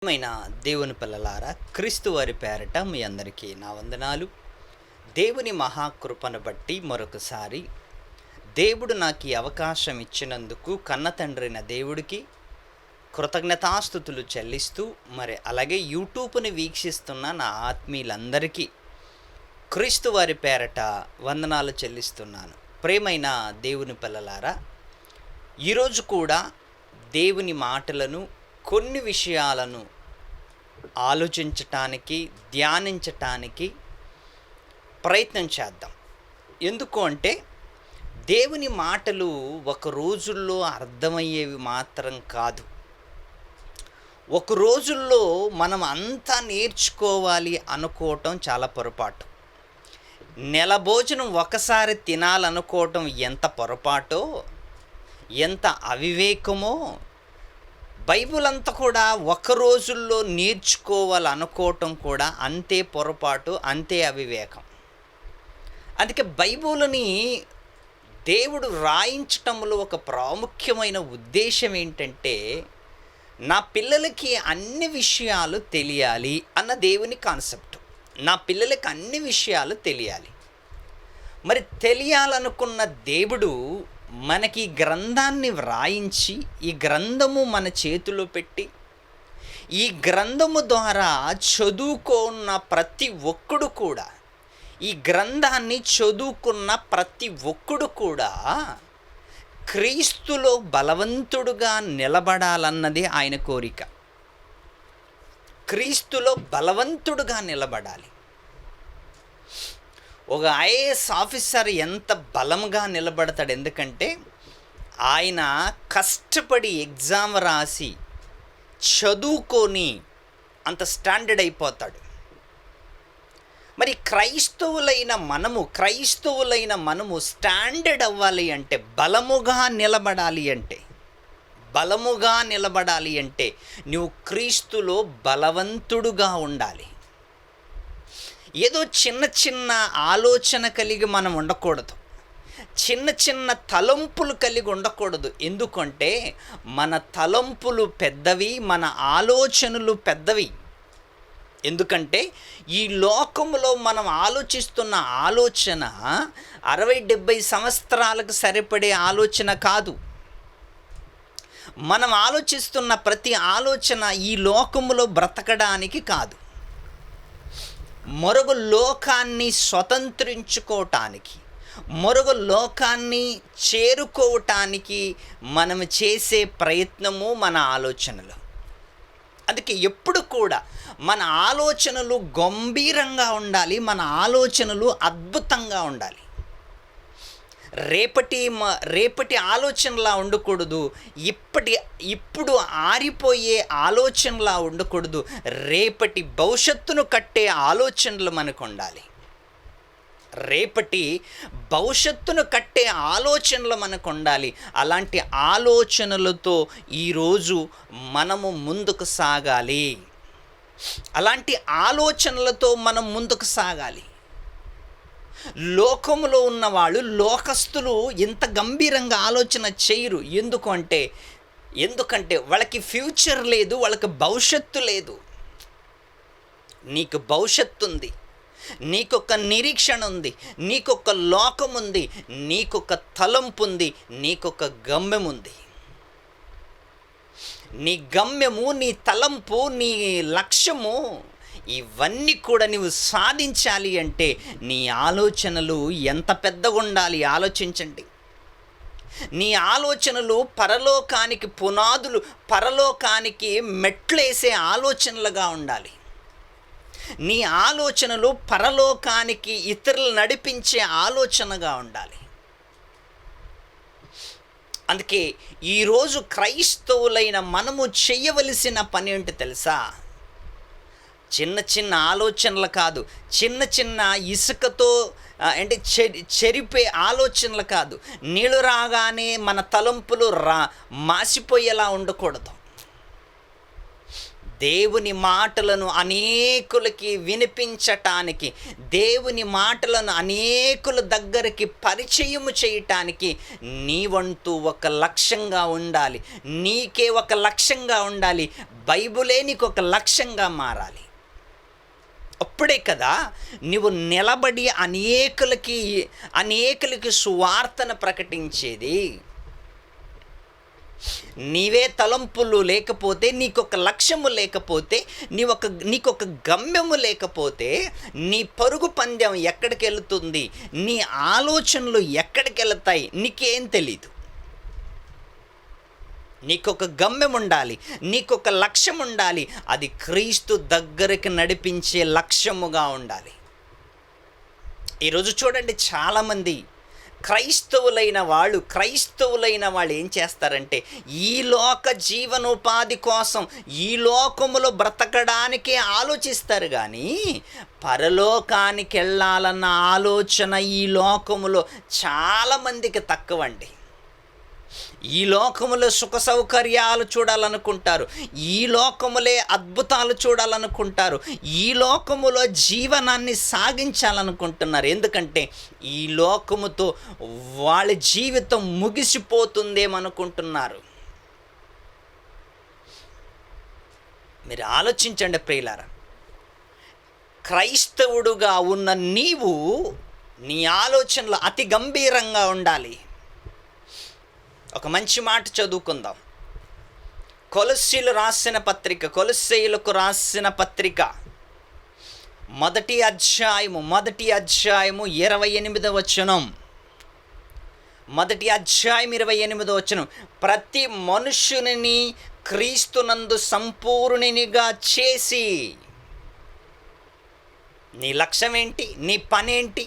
ప్రియమైన దేవుని పిల్లలారా, క్రీస్తు వారి పేరట మీ అందరికీ నా వందనాలు. దేవుని మహాకృపను బట్టి మరొకసారి దేవుడు నాకు ఈ అవకాశం ఇచ్చినందుకు కన్న తండ్రైన దేవుడికి కృతజ్ఞతాస్తుతులు చెల్లిస్తూ, అలాగే యూట్యూబ్ని వీక్షిస్తున్న నా ఆత్మీయులందరికీ క్రీస్తు వారి పేరట వందనాలు చెల్లిస్తున్నాను. ప్రియమైన దేవుని పిల్లలారా, ఈరోజు కూడా దేవుని మాటలను, కొన్ని విషయాలను ఆలోచించటానికి, ధ్యానించటానికి ప్రయత్నం చేద్దాం. ఎందుకు అంటే, దేవుని మాటలు ఒక రోజుల్లో అర్థమయ్యేవి మాత్రం కాదు. ఒక రోజుల్లో మనం అంతా నేర్చుకోవాలి అనుకోవటం చాలా పొరపాటు. నెల భోజనం ఒకసారి తినాలనుకోవటం ఎంత పొరపాటో, ఎంత అవివేకమో, బైబిల్ అంతా కూడా ఒక రోజుల్లో నేర్చుకోవాలనుకోవటం కూడా అంతే పొరపాటు, అంతే అవివేకం. అందుకే బైబిల్ని దేవుడు రాయించటంలో ఒక ప్రాముఖ్యమైన ఉద్దేశం ఏంటంటే, నా పిల్లలకి అన్ని విషయాలు తెలియాలి అన్న దేవుని కాన్సెప్ట్. నా పిల్లలకి అన్ని విషయాలు తెలియాలి. మరి తెలియాలనుకున్న దేవుడు మనకి గ్రంథాన్ని వ్రాయించి, ఈ గ్రంథము మన చేతిలో పెట్టి, ఈ గ్రంథము ద్వారా చదువుకున్న ప్రతి ఒక్కడు కూడా, ఈ గ్రంథాన్ని చదువుకున్న ప్రతి ఒక్కడు కూడా క్రీస్తులో బలవంతుడుగా నిలబడాలన్నది ఆయన కోరిక. క్రీస్తులో బలవంతుడుగా నిలబడాలి. ఒక ఐఏఎస్ ఆఫీసర్ ఎంత బలంగా నిలబడతాడు? ఎందుకంటే ఆయన కష్టపడి ఎగ్జామ్ రాసి చదువుకొని అంత స్టాండర్డ్ అయిపోతాడు. మరి క్రైస్తవులైన మనము స్టాండర్డ్ అవ్వాలి అంటే, బలముగా నిలబడాలి అంటే నువ్వు క్రీస్తులో బలవంతుడుగా ఉండాలి. ఏదో చిన్న చిన్న ఆలోచన కలిగి మనం ఉండకూడదు. చిన్న చిన్న తలంపులు కలిగి ఉండకూడదు. ఎందుకంటే మన తలంపులు పెద్దవి, మన ఆలోచనలు పెద్దవి. ఎందుకంటే ఈ లోకంలో మనం ఆలోచిస్తున్న ఆలోచన 60-70 సంవత్సరాలకు సరిపడే ఆలోచన కాదు. మనం ఆలోచిస్తున్న ప్రతి ఆలోచన ఈ లోకములో బ్రతకడానికి కాదు, మరొక లోకాన్ని స్వతంత్రించుకోవటానికి, మరొక లోకాన్ని చేరుకోవటానికి మనం చేసే ప్రయత్నము మన ఆలోచనలు. అందుకే ఎప్పుడు కూడా మన ఆలోచనలు గంభీరంగా ఉండాలి, మన ఆలోచనలు అద్భుతంగా ఉండాలి. రేపటి ఆలోచనలా ఉండకూడదు, ఇప్పుడు ఆరిపోయే ఆలోచనలా ఉండకూడదు. రేపటి భవిష్యత్తును కట్టే ఆలోచనలు మనకు ఉండాలి. అలాంటి ఆలోచనలతో ఈరోజు మనము ముందుకు సాగాలి. లోకములో ఉన్నవాళ్ళు, లోకస్తులు ఇంత గంభీరంగా ఆలోచన చేయరు. ఎందుకంటే వాళ్ళకి ఫ్యూచర్ లేదు, వాళ్ళకి భవిష్యత్తు లేదు. నీకు భవిష్యత్తు ఉంది, నీకొక నిరీక్షణ ఉంది, నీకొక లోకం ఉంది, నీకొక తలంపు ఉంది, నీకొక గమ్యం ఉంది. నీ గమ్యము, నీ తలంపు, నీ లక్ష్యము, ఇవన్నీ కూడా నువ్వు సాధించాలి అంటే నీ ఆలోచనలు ఎంత పెద్దగా ఉండాలి ఆలోచించండి. నీ ఆలోచనలు పరలోకానికి పునాదులు, పరలోకానికి మెట్లేసే ఆలోచనలుగా ఉండాలి. నీ ఆలోచనలు పరలోకానికి ఇతరులు నడిపించే ఆలోచనగా ఉండాలి. అందుకే ఈరోజు క్రైస్తవులైన మనము చేయవలసిన పని ఏంటి తెలుసా? చిన్న చిన్న ఆలోచనలు కాదు, చిన్న చిన్న ఇసుకతో చెరిపే ఆలోచనలు కాదు. నీళ్ళు రాగానే మన తలంపులు మాసిపోయేలా ఉండకూడదు. దేవుని మాటలను అనేకులకి వినిపించటానికి, దేవుని మాటలను అనేకుల దగ్గరికి పరిచయము చేయటానికి నీవంటూ ఒక లక్ష్యంగా ఉండాలి. నీకే ఒక లక్ష్యంగా ఉండాలి. బైబిలే నీకు ఒక లక్ష్యంగా మారాలి. అప్పుడే కదా నువ్వు నిలబడి అనేకులకి సువార్తను ప్రకటించేది. నీవే తలంపులు లేకపోతే, నీకొక లక్ష్యము లేకపోతే, నీకొక గమ్యము లేకపోతే నీ పరుగు పందెం ఎక్కడికి వెళుతుంది, నీ ఆలోచనలు ఎక్కడికి వెళతాయి నీకేం తెలీదు. నీకొక గమ్యం ఉండాలి, నీకొక లక్ష్యం ఉండాలి. అది క్రీస్తు దగ్గరికి నడిపించే లక్ష్యముగా ఉండాలి. ఈరోజు చూడండి, చాలామంది క్రైస్తవులైన వాళ్ళు ఏం చేస్తారంటే, ఈ లోక జీవనోపాధి కోసం ఈ లోకములో బ్రతకడానికే ఆలోచిస్తారు. కానీ పరలోకానికి వెళ్ళాలన్న ఆలోచన ఈ లోకములో చాలామందికి తక్కువండి. ఈ లోకములో సుఖ సౌకర్యాలు చూడాలనుకుంటారు, ఈ లోకములే అద్భుతాలు చూడాలనుకుంటారు, ఈ లోకములో జీవనాన్ని సాగించాలనుకుంటున్నారు. ఎందుకంటే ఈ లోకముతో వాళ్ళ జీవితం ముగిసిపోతుందేమనుకుంటున్నారు. మీరు ఆలోచించండి ప్రియులారా, క్రైస్తవుడుగా ఉన్న నీవు నీ ఆలోచనలు అతి గంభీరంగా ఉండాలి. ఒక మంచి మాట చదువుకుందాం. కొలస్సీయులకు రాసిన పత్రిక మొదటి అధ్యాయము 28వ వచనం. మొదటి అధ్యాయం 28వ వచనం. ప్రతి మనుష్యుని క్రీస్తునందు సంపూర్ణునిగా చేసి. నీ లక్ష్యం ఏంటి? నీ పనేంటి?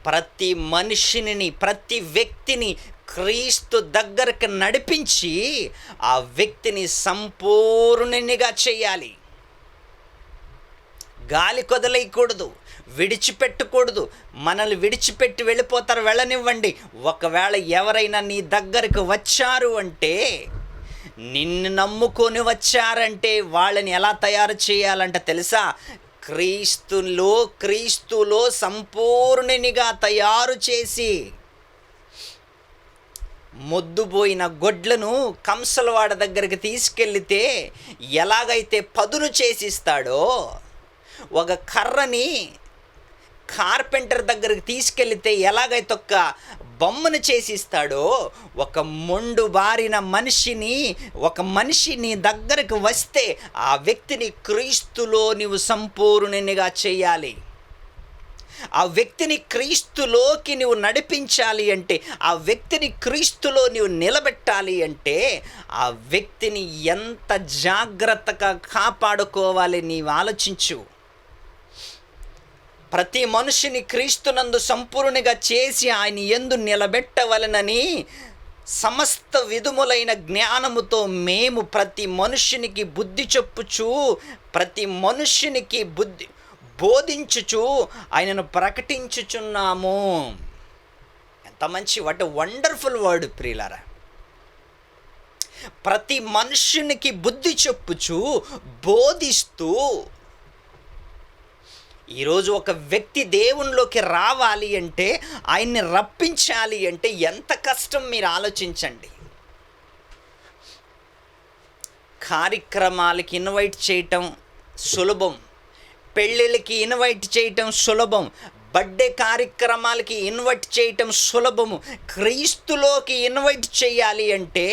ప్రతి మనిషిని, ప్రతి వ్యక్తిని క్రీస్తు దగ్గరకు నడిపించి ఆ వ్యక్తిని సంపూర్ణునిగా చేయాలి. గాలి కొదలేయకూడదు, విడిచిపెట్టకూడదు. మనల్ని విడిచిపెట్టి వెళ్ళిపోతారు, వెళ్ళనివ్వండి. ఒకవేళ ఎవరైనా నీ దగ్గరకు వచ్చారు అంటే, నిన్ను నమ్ముకొని వచ్చారంటే వాళ్ళని ఎలా తయారు చేయాలంటే తెలుసా? క్రీస్తులో సంపూర్ణునిగా తయారు చేసి, మొద్దుపోయిన గొడ్లను కంసలవాడ దగ్గరికి తీసుకెళ్తే ఎలాగైతే పదును చేసిస్తాడో, ఒక కర్రని కార్పెంటర్ దగ్గరికి తీసుకెళ్తే ఎలాగైతే ఒక బొమ్మను చేసిస్తాడో, ఒక మొండు బారిన మనిషిని దగ్గరకు వస్తే ఆ వ్యక్తిని క్రీస్తులో నీవు సంపూర్ణునిగా చేయాలి. ఆ వ్యక్తిని క్రీస్తులోకి నువ్వు నడిపించాలి అంటే, ఆ వ్యక్తిని క్రీస్తులో నువ్వు నిలబెట్టాలి అంటే, ఆ వ్యక్తిని ఎంత జాగ్రత్తగా కాపాడుకోవాలి నీవు ఆలోచించు. ప్రతి మనిషిని క్రీస్తునందు సంపూర్ణంగా చేసి ఆయన యందు నిలబెట్టవలనని సమస్త విధములైన జ్ఞానముతో మేము ప్రతి మనుష్యునికి బుద్ధి చెప్పుచు, ప్రతి మనుష్యునికి బోధించుచు ఆయనను ప్రకటించుచున్నాము. ఎంత మంచి, వాట్ వండర్ఫుల్ వర్డ్ ప్రియులారా. ప్రతి మనుష్యునికి బుద్ధి చెప్పుచు, బోధిస్తూ. ఈరోజు ఒక వ్యక్తి దేవునిలోకి రావాలి అంటే, ఆయన్ని రప్పించాలి అంటే ఎంత కష్టం మీరు ఆలోచించండి. కార్యక్రమాలకి ఇన్వైట్ చేయటం సులభం, పెళ్ళిళ్ళకి ఇన్వైట్ చేయటం సులభం, బర్త్డే కార్యక్రమాలకి ఇన్వైట్ చేయటం సులభము. క్రీస్తులోకి ఇన్వైట్ చేయాలి అంటే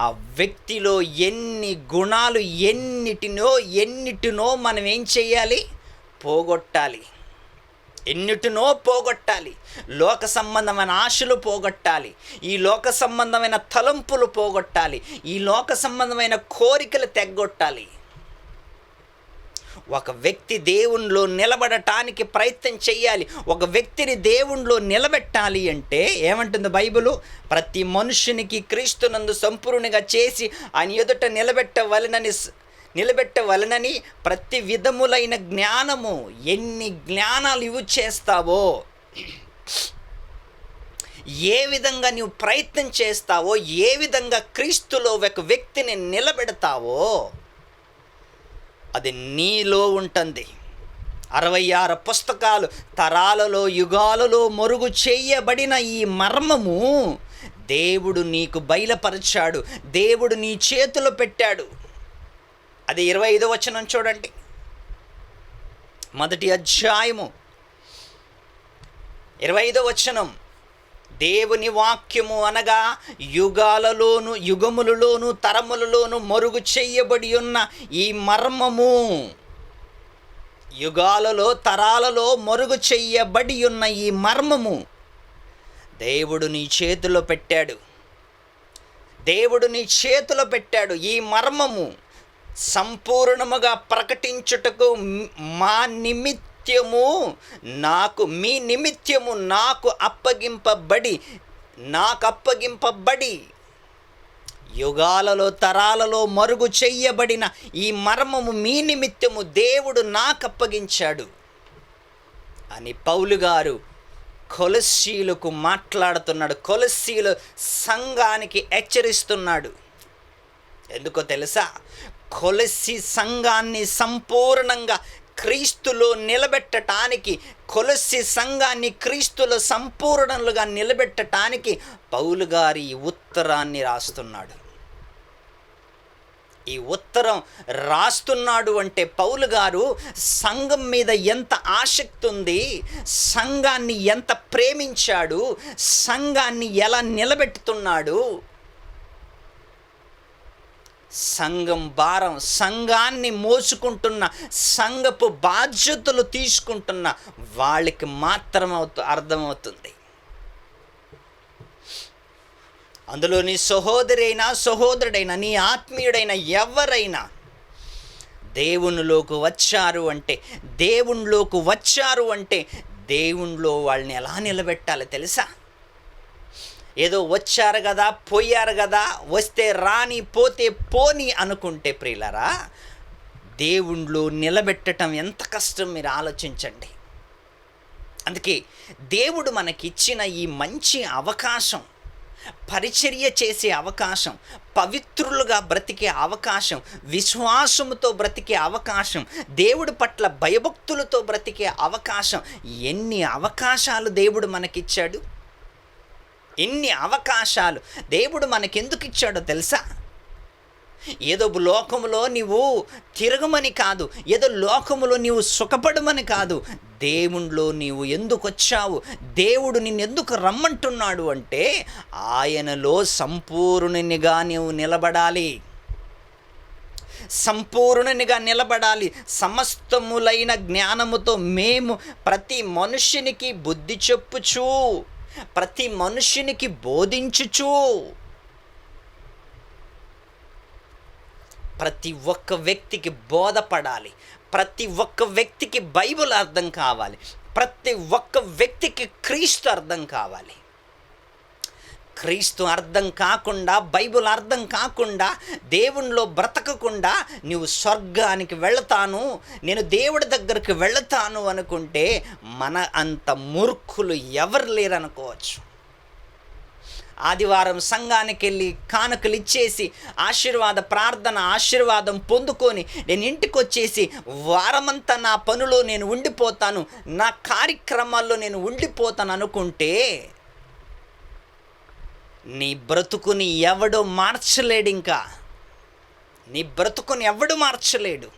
ఆ వ్యక్తిలో ఎన్ని గుణాలు ఎన్నిటినో మనం ఏం చేయాలి? పోగొట్టాలి. లోక సంబంధమైన ఆశలు పోగొట్టాలి, ఈ లోక సంబంధమైన తలంపులు పోగొట్టాలి, ఈ లోక సంబంధమైన కోరికలు తెగ్గొట్టాలి. ఒక వ్యక్తి దేవునిలో నిలబడటానికి ప్రయత్నం చేయాలి. ఒక వ్యక్తిని దేవునిలో నిలబెట్టాలి అంటే ఏమంటుంది బైబిలు? ప్రతి మనుష్యునికి క్రీస్తునందు సంపూర్ణంగా చేసి ఆయన ఎదుట నిలబెట్టవలనని ప్రతి విధములైన జ్ఞానము. ఎన్ని జ్ఞానాలు యూజ్ చేస్తావో, ఏ విధంగా నీవు ప్రయత్నం చేస్తావో, ఏ విధంగా క్రీస్తులో ఒక వ్యక్తిని నిలబెడతావో, అది నీలో ఉంటుంది. 66 పుస్తకాలు తరాలలో యుగాలలో మరుగు చేయబడిన ఈ మర్మము దేవుడు నీకు బయలుపరిచాడు, దేవుడు నీ చేతిలో పెట్టాడు. అది 25వ వచనం చూడండి, మొదటి అధ్యాయము 25వ వచనం. దేవుని వాక్యము అనగా యుగాలలోను యుగములలోను తరములలోను మరుగు చేయబడి ఉన్న ఈ మర్మము, యుగాలలో తరాలలో మరుగు చెయ్యబడి ఉన్న ఈ మర్మము దేవుడు నీ చేతిలో పెట్టాడు. దేవుడు నీ చేతిలో పెట్టాడు. ఈ మర్మము సంపూర్ణముగా ప్రకటించుటకు మీ నిమిత్తము నాకు అప్పగింపబడి యుగాలలో తరాలలో మరుగు చెయ్యబడిన ఈ మర్మము మీ నిమిత్తము దేవుడు నాకు అప్పగించాడు అని పౌలు గారు కొలస్సీలకు మాట్లాడుతున్నాడు. కొలస్సీల సంఘానికి హెచ్చరిస్తున్నాడు. ఎందుకో తెలుసా? కొలస్సీ సంఘాన్ని సంపూర్ణంగా క్రీస్తులో నిలబెట్టడానికి, కొలస్సీ సంఘాన్ని క్రీస్తులో సంపూర్ణలుగా నిలబెట్టడానికి పౌలు గారు ఈ ఉత్తరాన్ని రాస్తున్నాడు. ఈ ఉత్తరం రాస్తున్నాడు అంటే పౌలు గారు సంఘం మీద ఎంత ఆసక్తి ఉంది, సంఘాన్ని ఎంత ప్రేమించాడు, సంఘాన్ని ఎలా నిలబెట్టుతున్నాడు, సంఘం భారం, సంఘాన్ని మోసుకుంటున్న, సంఘపు బాధ్యతలు తీసుకుంటున్న వాళ్ళకి మాత్రం అర్థమవుతుంది. అందులో నీ సహోదరైనా సహోదరుడైనా నీ ఆత్మీయుడైనా ఎవరైనా దేవునిలోకి వచ్చారు అంటే దేవునిలో వాళ్ళని ఎలా నిలబెట్టాలో తెలుసా? ఏదో వచ్చారు కదా, పోయారు కదా, వస్తే రాని పోతే పోని అనుకుంటే ప్రియులారా, దేవునిలో నిలబెట్టడం ఎంత కష్టం మీరు ఆలోచించండి. అందుకే దేవుడు మనకిచ్చిన ఈ మంచి అవకాశం, పరిచర్య చేసే అవకాశం, పవిత్రులుగా బ్రతికే అవకాశం, విశ్వాసముతో బ్రతికే అవకాశం, దేవుడి పట్ల భయభక్తులతో బ్రతికే అవకాశం, ఎన్ని అవకాశాలు దేవుడు మనకిచ్చాడు. ఎన్ని అవకాశాలు దేవుడు మనకెందుకు ఇచ్చాడో తెలుసా? ఏదో లోకములో నీవు తిరగమని కాదు, ఏదో లోకములో నీవు సుఖపడమని కాదు. దేవునిలో నీవు ఎందుకు వచ్చావు, దేవుడు నిన్ను ఎందుకు రమ్మంటున్నాడు అంటే ఆయనలో సంపూర్ణునిగా నీవు నిలబడాలి, సంపూర్ణునిగా నిలబడాలి. సమస్తములైన జ్ఞానముతో మేము ప్రతి మనుష్యునికి బుద్ధి చెప్పుచు, ప్రతి మనుష్యునికి బోధించుచు, ప్రతి ఒక్క వ్యక్తికి బోధపడాలి, ప్రతి ఒక్క వ్యక్తికి బైబిల్ అర్థం కావాలి, ప్రతి ఒక్క వ్యక్తికి క్రీస్తు అర్థం కావాలి. క్రీస్తు అర్థం కాకుండా, బైబిల్ అర్థం కాకుండా, దేవునిలో బ్రతకకుండా నీవు స్వర్గానికి వెళతాను, నేను దేవుడి దగ్గరికి వెళతాను అనుకుంటే మన అంత మూర్ఖులు ఎవరు లేరనుకోవచ్చు. ఆదివారం సంఘానికి వెళ్ళి కానుకలు ఇచ్చేసి ఆశీర్వాద ప్రార్థన, ఆశీర్వాదం పొందుకొని నేను ఇంటికి వచ్చేసి వారమంతా నా పనులో నేను ఉండిపోతాను, నా కార్యక్రమాల్లో నేను ఉండిపోతాను అనుకుంటే నీ బ్రతుకుని ఎవడో మార్చలేడు. ఇంకా నీ బ్రతుకుని ఎవడు మార్చలేడు.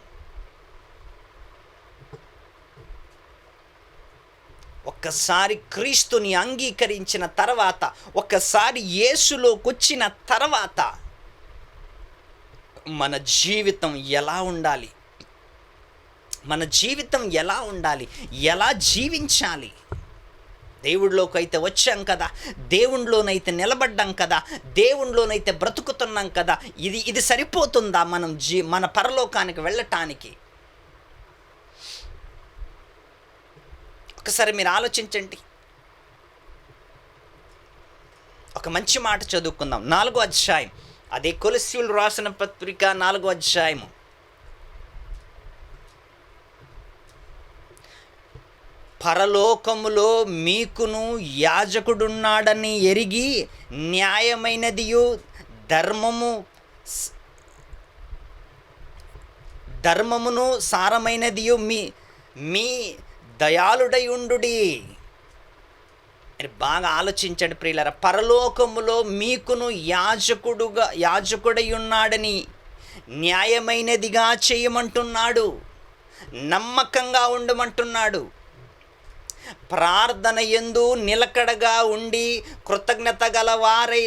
ఒక్కసారి క్రీస్తుని అంగీకరించిన తర్వాత, ఒక్కసారి యేసులోకి వచ్చిన తర్వాత మన జీవితం ఎలా ఉండాలి, మన జీవితం ఎలా ఉండాలి, ఎలా జీవించాలి? దేవుడిలోకి అయితే వచ్చాం కదా, దేవునిలోనైతే నిలబడ్డాం కదా, దేవునిలోనైతే బ్రతుకుతున్నాం కదా, ఇది సరిపోతుందా మన పరలోకానికి వెళ్ళటానికి? ఒకసారి మీరు ఆలోచించండి. ఒక మంచి మాట చదువుకుందాం. 4వ అధ్యాయం, అదే కొలస్సీయులు రాసిన పత్రిక 4వ అధ్యాయము. పరలోకములో మీకును యాజకుడున్నాడని ఎరిగి ధర్మమును సారమైనదియు మీ మీ దయాళుడై ఉండుడి. బాగా ఆలోచించండి ప్రియులారా. పరలోకములో మీకును యాజకుడై ఉన్నాడని న్యాయమైనదిగా చేయమంటున్నాడు, నమ్మకంగా ఉండమంటున్నాడు. ప్రార్థన యందు నిలకడగా ఉండి కృతజ్ఞత గలవారై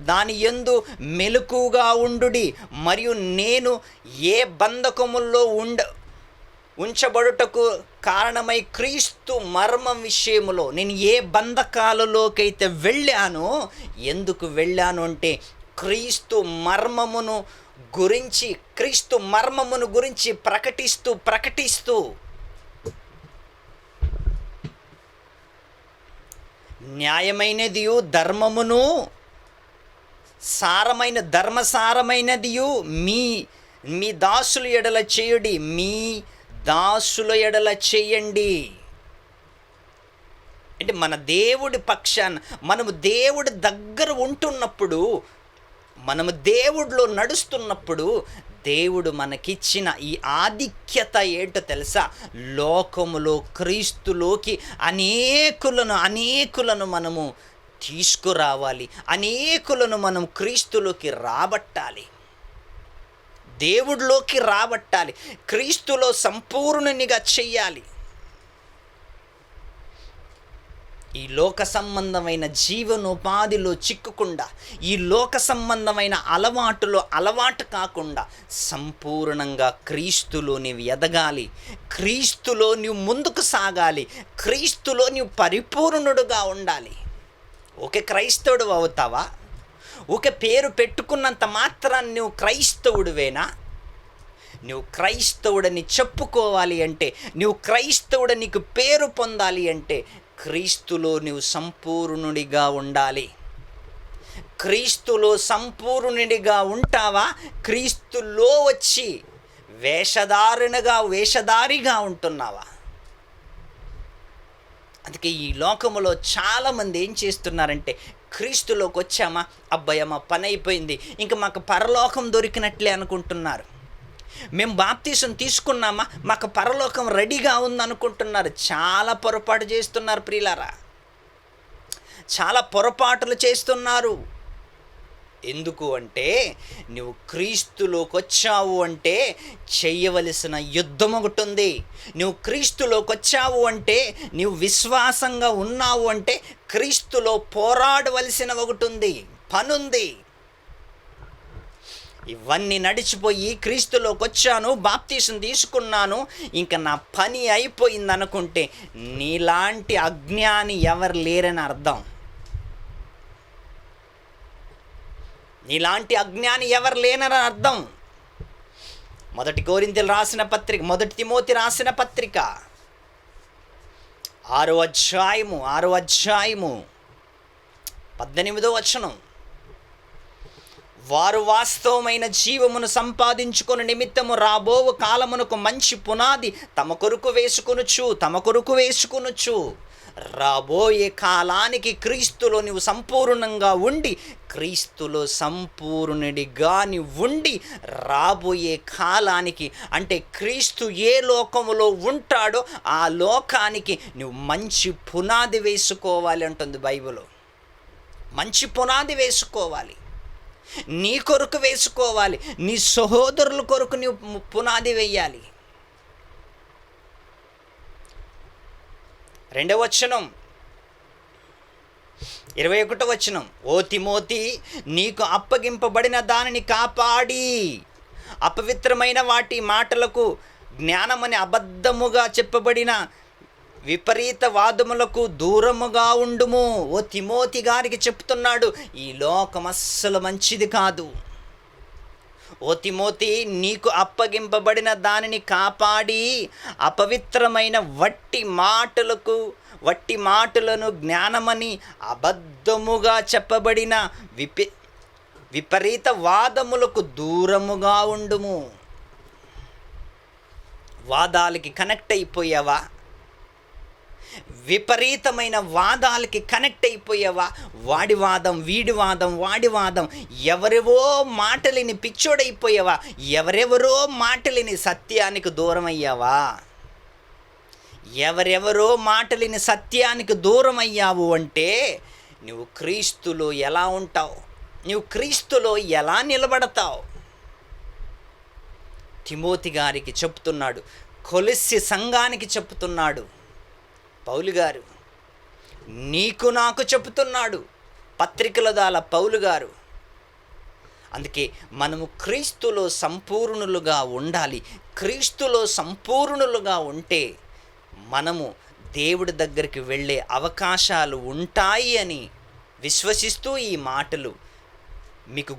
దాని యందు మెలకుగా ఉండుడి. మరియు నేను ఏ బంధకముల్లో ఉంచబడుటకు కారణమై క్రీస్తు మర్మం విషయములో నేను ఏ బంధకాలలోకైతే వెళ్ళానో, ఎందుకు వెళ్ళాను అంటే క్రీస్తు మర్మమును గురించి ప్రకటిస్తూ న్యాయమైనదియు ధర్మమును ధర్మసారమైనదియు మీ దాసుల ఎడల చేయుడి, మీ దాసుల ఎడల చేయండి. అంటే మన దేవుడి పక్షాన మనము దేవుడి దగ్గర ఉంటున్నప్పుడు, మనము దేవుడిలో నడుస్తున్నప్పుడు, దేవుడు మనకిచ్చిన ఈ ఆధిక్యత ఏంటో తెలుసా? లోకములో క్రీస్తులోకి అనేకులను మనము తీసుకురావాలి, అనేకులను మనం క్రీస్తులోకి రాబట్టాలి, దేవుడిలోకి రాబట్టాలి, క్రీస్తులో సంపూర్ణునిగా చెయ్యాలి. ఈ లోక సంబంధమైన జీవనోపాధిలో చిక్కకుండా, ఈ లోక సంబంధమైన అలవాటు కాకుండా సంపూర్ణంగా క్రీస్తులో నీవు ఎదగాలి, క్రీస్తులో నీవు ముందుకు సాగాలి, క్రీస్తులో నీవు పరిపూర్ణుడుగా ఉండాలి. ఒకే క్రైస్తవుడు అవుతావా? ఒక పేరు పెట్టుకున్నంత మాత్రాన్ని నువ్వు క్రైస్తవుడివేనా? నువ్వు క్రైస్తవుడని చెప్పుకోవాలి అంటే, నువ్వు క్రైస్తవుడు నీకు పేరు పొందాలి అంటే క్రీస్తులో నువ్వు సంపూర్ణుడిగా ఉండాలి. క్రీస్తులో సంపూర్ణుడిగా ఉంటావా? క్రీస్తులో వచ్చి వేషధారిగా ఉంటున్నావా? అందుకే ఈ లోకములో చాలామంది ఏం చేస్తున్నారంటే, క్రీస్తులోకి వచ్చామా, అబ్బాయమ్మ పని అయిపోయింది, ఇంకా మాకు పరలోకం దొరికినట్లే అనుకుంటున్నారు. మేము బాప్తీసం తీసుకున్నామా, మాకు పరలోకం రెడీగా ఉందనుకుంటున్నారు. చాలా పొరపాటు చేస్తున్నారు ప్రియులారా, చాలా పొరపాటులు చేస్తున్నారు. ఎందుకు అంటే, నువ్వు క్రీస్తులోకి వచ్చావు అంటే చేయవలసిన యుద్ధం ఒకటి ఉంది. నువ్వు క్రీస్తులోకి వచ్చావు అంటే, నువ్వు విశ్వాసంగా ఉన్నావు అంటే క్రీస్తులో పోరాడవలసిన ఒకటి ఉంది, పనుంది. ఇవన్నీ నడిచిపోయి క్రీస్తులోకి వచ్చాను, బాప్తీసం తీసుకున్నాను, ఇంకా నా పని అయిపోయింది అనుకుంటే నీలాంటి అజ్ఞాని ఎవరు లేరని అర్థం. నీలాంటి అజ్ఞాని ఎవరు లేనని అర్థం. మొదటి తిమోతి రాసిన పత్రిక 6వ అధ్యాయము 18వ వచనం. వారు వాస్తవమైన జీవమును సంపాదించుకుని నిమిత్తము రాబోవు కాలమునకు మంచి పునాది తమ కొరకు వేసుకొనుచు రాబోయే కాలానికి క్రీస్తులో నీవు సంపూర్ణంగా ఉండి, క్రీస్తులో సంపూర్ణుడిగా నీవు ఉండి రాబోయే కాలానికి, అంటే క్రీస్తు ఏ లోకములో ఉంటాడో ఆ లోకానికి నువ్వు మంచి పునాది వేసుకోవాలి అంటుంది బైబిల్. మంచి పునాది వేసుకోవాలి, నీ కొరకు వేసుకోవాలి, నీ సహోదరుల కొరకు నీవు పునాది వేయాలి. 2వ వచనం 21వ వచనం. ఓ తిమోతి, నీకు అప్పగింపబడిన దానిని కాపాడి అపవిత్రమైన వాటి మాటలకు, జ్ఞానమని అబద్ధముగా చెప్పబడిన విపరీత వాదములకు దూరముగా ఉండుము. ఓ తిమోతి గారికి చెప్తున్నాడు, ఈ లోకం అస్సలు మంచిది కాదు. ఓ తిమోతి, నీకు అప్పగింపబడిన దానిని కాపాడి అపవిత్రమైన వట్టి మాటలను, జ్ఞానమని అబద్ధముగా చెప్పబడిన విపరీత వాదములకు దూరముగా ఉండుము. వాదాలకి కనెక్ట్ అయిపోయావా? విపరీతమైన వాదాలకి కనెక్ట్ అయిపోయావా? వాడి వాదం, వీడి వాదం, వాడి వాదం, ఎవరెవో మాటలిని పిచ్చోడైపోయావా? ఎవరెవరో మాటలిని సత్యానికి దూరం అయ్యావా? ఎవరెవరో మాటలిని సత్యానికి దూరం అయ్యావు అంటే నువ్వు క్రీస్తులో ఎలా ఉంటావు? నువ్వు క్రీస్తులో ఎలా నిలబడతావు? తిమోతి గారికి చెప్తున్నాడు, కొలస్సీ సంఘానికి చెప్తున్నాడు పౌలు గారు, నీకు నాకు చెప్తున్నాడు పత్రికల దాల పౌలు గారు. అందుకే మనము క్రీస్తులో సంపూర్ణులుగా ఉండాలి. క్రీస్తులో సంపూర్ణులుగా ఉంటే మనము దేవుడి దగ్గరికి వెళ్ళే అవకాశాలు ఉంటాయి అని విశ్వసిస్తూ ఈ మాటలు మీకు